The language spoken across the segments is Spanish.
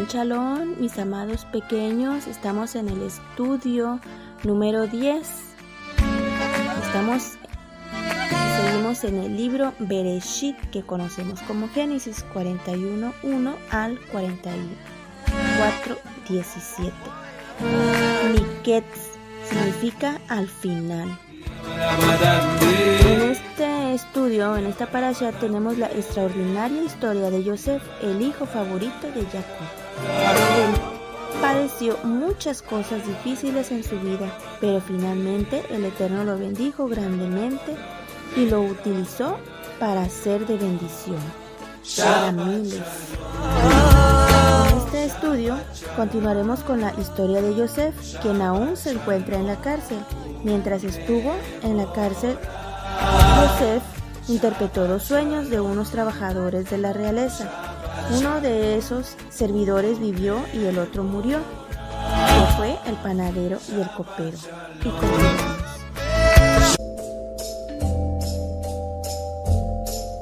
Shalom, mis amados pequeños. Estamos en el estudio número 10. Seguimos en el libro Bereshit, que conocemos como Génesis 41:1 al 44:17. Miketz significa al final. En este estudio, en esta parasha, tenemos la extraordinaria historia de Yosef, el hijo favorito de Jacob. Él padeció muchas cosas difíciles en su vida, pero finalmente el Eterno lo bendijo grandemente y lo utilizó para ser de bendición para miles. En este estudio continuaremos con la historia de Yosef, quien aún se encuentra en la cárcel. Mientras estuvo en la cárcel, Yosef interpretó los sueños de unos trabajadores de la realeza. Uno de esos servidores vivió y el otro murió, que fue el panadero y el copero. Y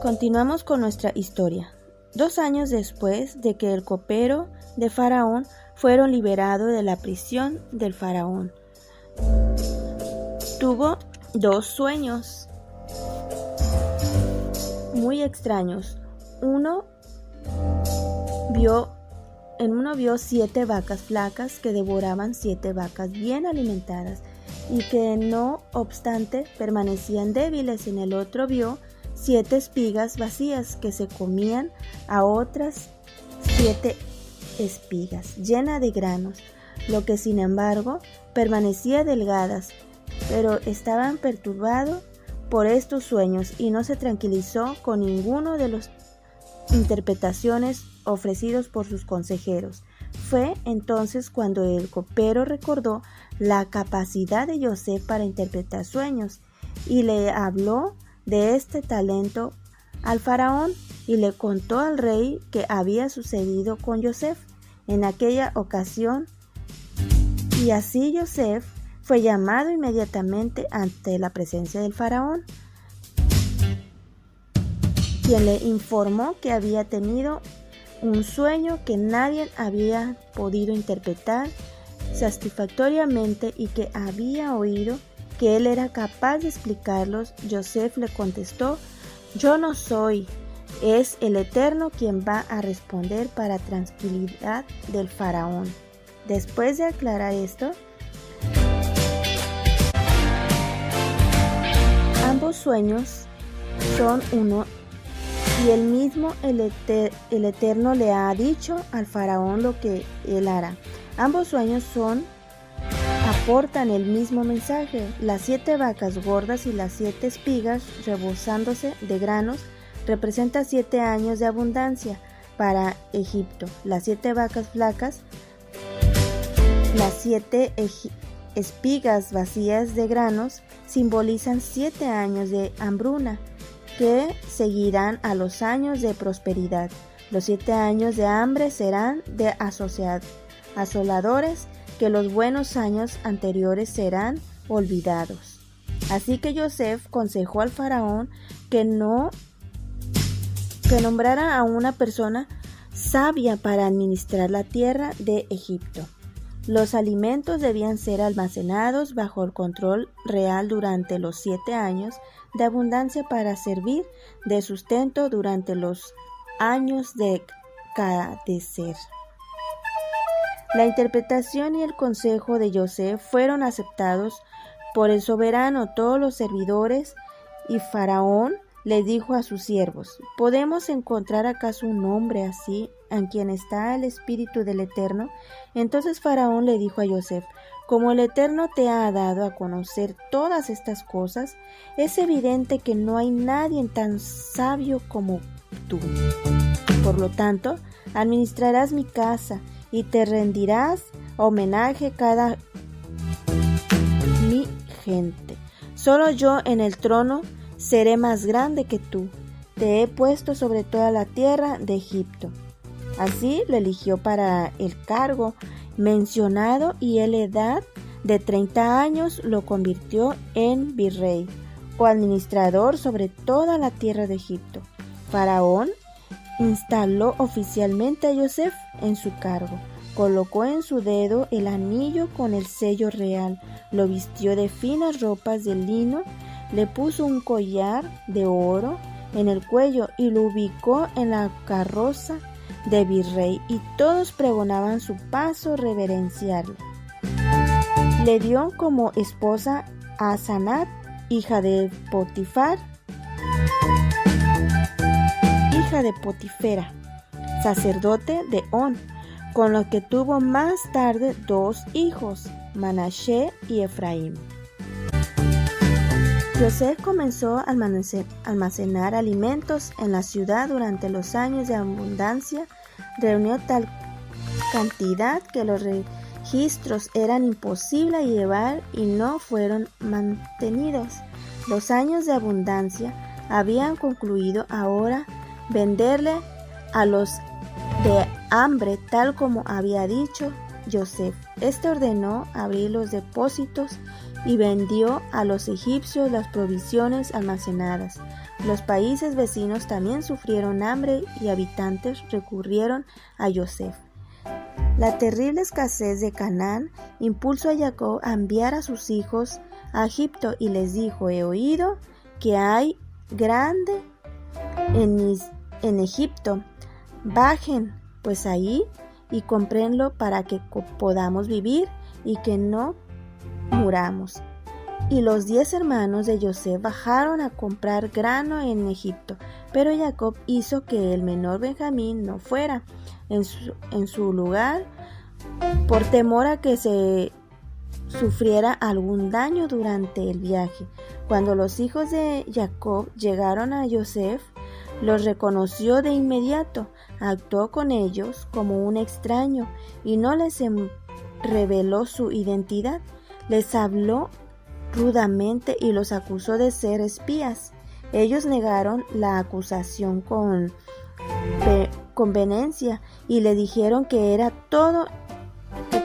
continuamos con nuestra historia. 2 años después de que el copero de Faraón fueron liberados de la prisión del Faraón, tuvo 2 sueños muy extraños. En uno vio 7 vacas flacas que devoraban 7 vacas bien alimentadas y que no obstante permanecían débiles. En el otro vio 7 espigas vacías que se comían a otras 7 espigas llenas de granos, lo que sin embargo permanecía delgadas, pero estaban perturbados por estos sueños y no se tranquilizó con ninguno de las interpretaciones ofrecidos por sus consejeros. Fue entonces cuando el copero recordó la capacidad de Yosef para interpretar sueños y le habló de este talento al faraón y le contó al rey que había sucedido con Yosef en aquella ocasión, y así Yosef fue llamado inmediatamente ante la presencia del faraón, quien le informó que había tenido un sueño que nadie había podido interpretar satisfactoriamente y que había oído que él era capaz de explicarlos. Yosef le contestó: yo no soy, es el Eterno quien va a responder para tranquilidad del faraón. Después de aclarar esto, ambos sueños son uno y el mismo. El Eterno le ha dicho al faraón lo que él hará. Ambos sueños aportan el mismo mensaje. Las 7 vacas gordas y las 7 espigas rebosándose de granos representan 7 años de abundancia para Egipto. Las 7 vacas flacas, las 7 espigas vacías de granos simbolizan 7 años de hambruna que seguirán a los años de prosperidad. Los 7 años de hambre serán de asoladores, que los buenos años anteriores serán olvidados. Así que Yosef aconsejó al faraón que nombrara a una persona sabia para administrar la tierra de Egipto. Los alimentos debían ser almacenados bajo el control real durante los 7 años de abundancia para servir de sustento durante los años de carecer. La interpretación y el consejo de Yosef fueron aceptados por el soberano. Todos los servidores y Faraón le dijo a sus siervos: ¿podemos encontrar acaso un hombre así en quien está el espíritu del Eterno? Entonces Faraón le dijo a Yosef: como el Eterno te ha dado a conocer todas estas cosas, es evidente que no hay nadie tan sabio como tú. Por lo tanto, administrarás mi casa y te rendirás homenaje cada mi gente. Solo yo en el trono seré más grande que tú. Te he puesto sobre toda la tierra de Egipto. Así lo eligió para el cargo mencionado y a la edad de 30 años lo convirtió en virrey o administrador sobre toda la tierra de Egipto. Faraón instaló oficialmente a Yosef en su cargo. Colocó en su dedo el anillo con el sello real, lo vistió de finas ropas de lino, le puso un collar de oro en el cuello y lo ubicó en la carroza de virrey, y todos pregonaban su paso reverencial. Le dio como esposa a Sanat, hija de Potifar, hija de Potifera, sacerdote de On, con lo que tuvo más tarde 2 hijos, Manashe y Efraín. Yosef comenzó a almacenar alimentos en la ciudad durante los años de abundancia. Reunió tal cantidad que los registros eran imposibles de llevar y no fueron mantenidos. Los años de abundancia habían concluido. Ahora venderle a los de hambre, tal como había dicho Yosef. Este ordenó abrir los depósitos y vendió a los egipcios las provisiones almacenadas. Los países vecinos también sufrieron hambre y habitantes recurrieron a Yosef. La terrible escasez de Canaán impulsó a Jacob a enviar a sus hijos a Egipto y les dijo: he oído que hay grande en Egipto. Bajen pues ahí y cómprenlo para que podamos vivir y que no muramos. Y los 10 hermanos de Yosef bajaron a comprar grano en Egipto, pero Jacob hizo que el menor Benjamín no fuera en su lugar, por temor a que se sufriera algún daño durante el viaje. Cuando los hijos de Jacob llegaron a Yosef, los reconoció de inmediato, actuó con ellos como un extraño y no les reveló su identidad. Les habló rudamente y los acusó de ser espías. Ellos negaron la acusación con vehemencia y le dijeron que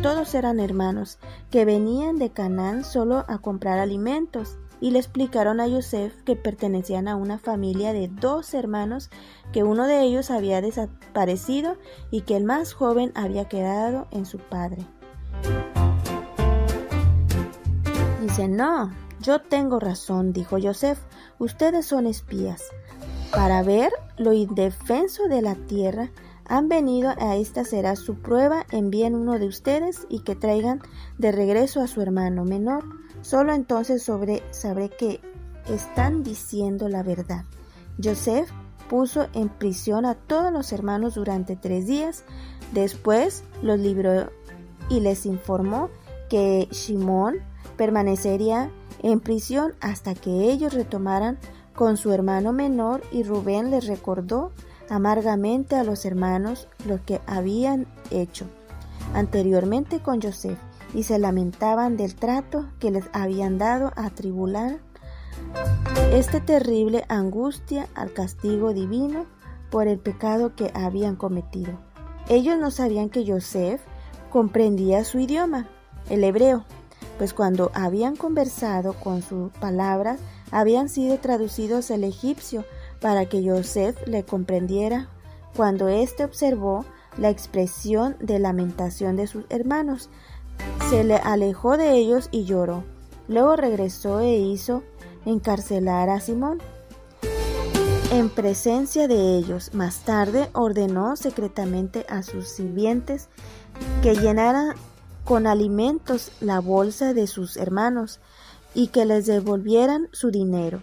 todos eran hermanos, que venían de Canaán solo a comprar alimentos, y le explicaron a Yosef que pertenecían a una familia de 2 hermanos, que uno de ellos había desaparecido y que el más joven había quedado en su padre. Dice: no, yo tengo razón, dijo Yosef, ustedes son espías. Para ver lo indefenso de la tierra, han venido, a esta será su prueba. Envíen uno de ustedes y que traigan de regreso a su hermano menor. Solo entonces sabré que están diciendo la verdad. Yosef puso en prisión a todos los hermanos durante 3 días. Después los libró y les informó que Shimón permanecería en prisión hasta que ellos retomaran con su hermano menor, y Rubén les recordó amargamente a los hermanos lo que habían hecho anteriormente con Yosef, y se lamentaban del trato que les habían dado. Atribulan esta terrible angustia al castigo divino por el pecado que habían cometido. Ellos no sabían que Yosef comprendía su idioma, el hebreo, pues cuando habían conversado con sus palabras habían sido traducidos al egipcio para que Yosef le comprendiera. Cuando éste observó la expresión de lamentación de sus hermanos, se le alejó de ellos y lloró. Luego regresó e hizo encarcelar a Simón en presencia de ellos. Más tarde ordenó secretamente a sus sirvientes que llenaran con alimentos la bolsa de sus hermanos y que les devolvieran su dinero,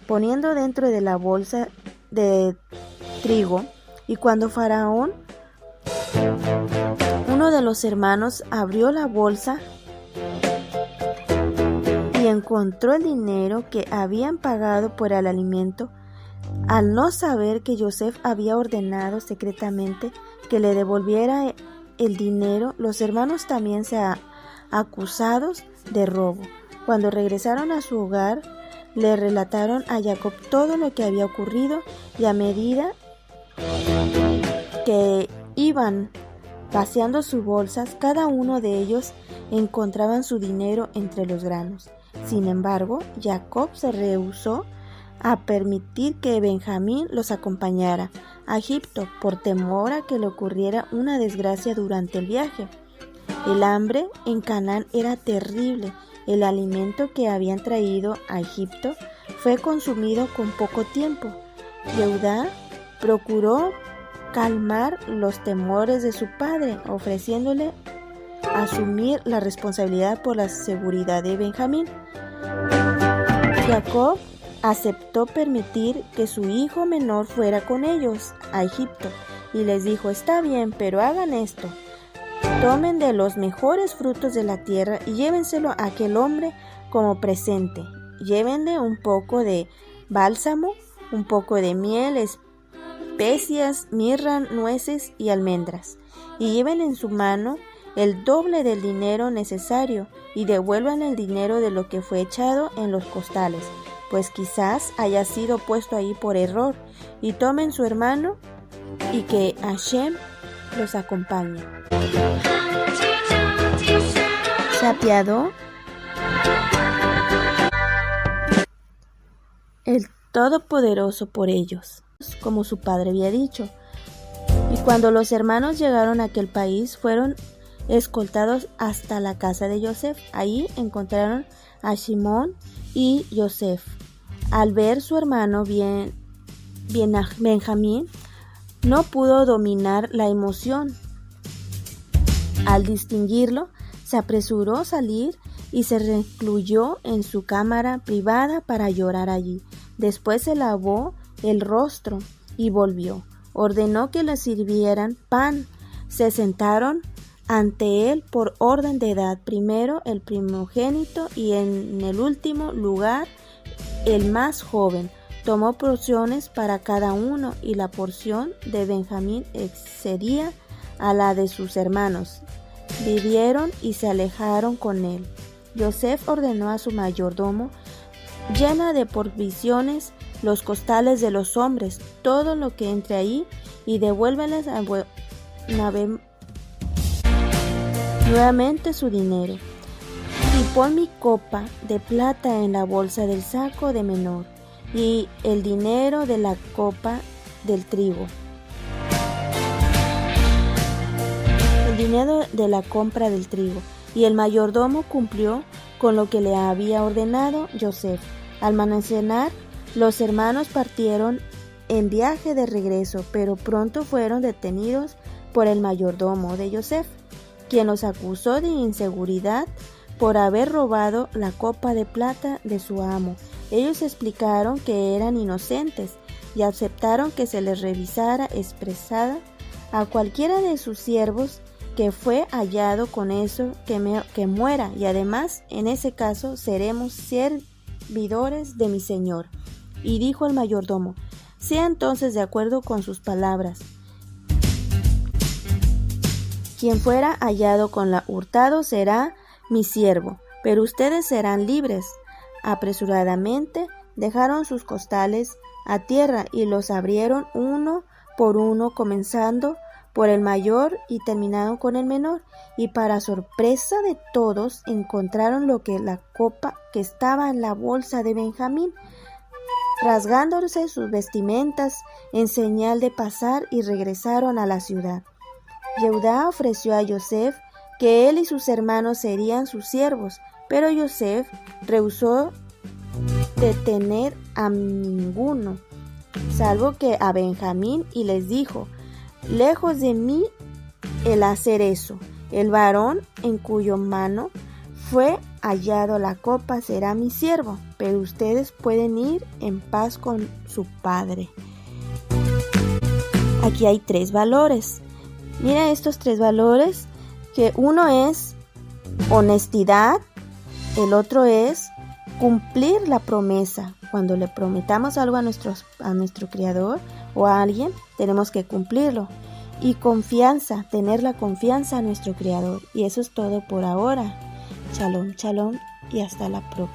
poniendo dentro de la bolsa de trigo. Y cuando Faraón, uno de los hermanos, abrió la bolsa y encontró el dinero que habían pagado por el alimento, al no saber que Yosef había ordenado secretamente que le devolviera el dinero, los hermanos también se acusados de robo. Cuando regresaron a su hogar, le relataron a Jacob todo lo que había ocurrido, y a medida que iban vaciando sus bolsas, cada uno de ellos encontraban su dinero entre los granos. Sin embargo, Jacob se rehusó a permitir que Benjamín los acompañara. a Egipto por temor a que le ocurriera una desgracia durante el viaje. El hambre en Canaán era terrible. El alimento que habían traído a Egipto fue consumido con poco tiempo. Jehudá procuró calmar los temores de su padre, ofreciéndole asumir la responsabilidad por la seguridad de Benjamín. Jacob aceptó permitir que su hijo menor fuera con ellos a Egipto y les dijo: está bien, pero hagan esto. Tomen de los mejores frutos de la tierra y llévenselo a aquel hombre como presente. Llévenle un poco de bálsamo, un poco de miel, especias, mirra, nueces y almendras. Y lleven en su mano el doble del dinero necesario y devuelvan el dinero de lo que fue echado en los costales, pues quizás haya sido puesto ahí por error. Y tomen su hermano y que Hashem los acompañe. Se apiadó el Todopoderoso por ellos, como su padre había dicho. Y cuando los hermanos llegaron a aquel país, fueron escoltados hasta la casa de Yosef. Ahí encontraron a Shimón y Yosef. Al ver su hermano Benjamín, no pudo dominar la emoción. Al distinguirlo, se apresuró a salir y se recluyó en su cámara privada para llorar allí. Después se lavó el rostro y volvió. Ordenó que le sirvieran pan. Se sentaron ante él por orden de edad, primero el primogénito y en el último lugar el más joven. Tomó porciones para cada uno y la porción de Benjamín excedía a la de sus hermanos. Vivieron y se alejaron con él. Yosef ordenó a su mayordomo: llena de provisiones los costales de los hombres, todo lo que entre ahí, y devuélveles nuevamente su dinero. Y pon mi copa de plata en la bolsa del saco de menor, y el dinero de la copa del trigo. El dinero de la compra del trigo. Y el mayordomo cumplió con lo que le había ordenado Yosef. Al amanecer, los hermanos partieron en viaje de regreso, pero pronto fueron detenidos por el mayordomo de Yosef, quien los acusó de inseguridad por haber robado la copa de plata de su amo. Ellos explicaron que eran inocentes y aceptaron que se les revisara expresada a cualquiera de sus siervos que fue hallado con eso, que muera, y además en ese caso seremos servidores de mi señor. Y dijo el mayordomo: sea entonces de acuerdo con sus palabras. Quien fuera hallado con la hurtado será mi siervo, pero ustedes serán libres. Apresuradamente dejaron sus costales a tierra y los abrieron uno por uno, comenzando por el mayor y terminaron con el menor, y para sorpresa de todos encontraron la copa que estaba en la bolsa de Benjamín. Rasgándose sus vestimentas en señal de pasar, y regresaron a la ciudad. Jehudá ofreció a Yosef que él y sus hermanos serían sus siervos, pero Yosef rehusó detener a ninguno, salvo que a Benjamín, y les dijo: lejos de mí el hacer eso. El varón en cuyo mano fue hallado la copa será mi siervo, pero ustedes pueden ir en paz con su padre. Aquí hay 3 valores. Mira estos 3 valores, que uno es honestidad, el otro es cumplir la promesa. Cuando le prometamos algo a nuestro Creador o a alguien, tenemos que cumplirlo. Y confianza, tener la confianza a nuestro Creador. Y eso es todo por ahora. Shalom, shalom y hasta la próxima.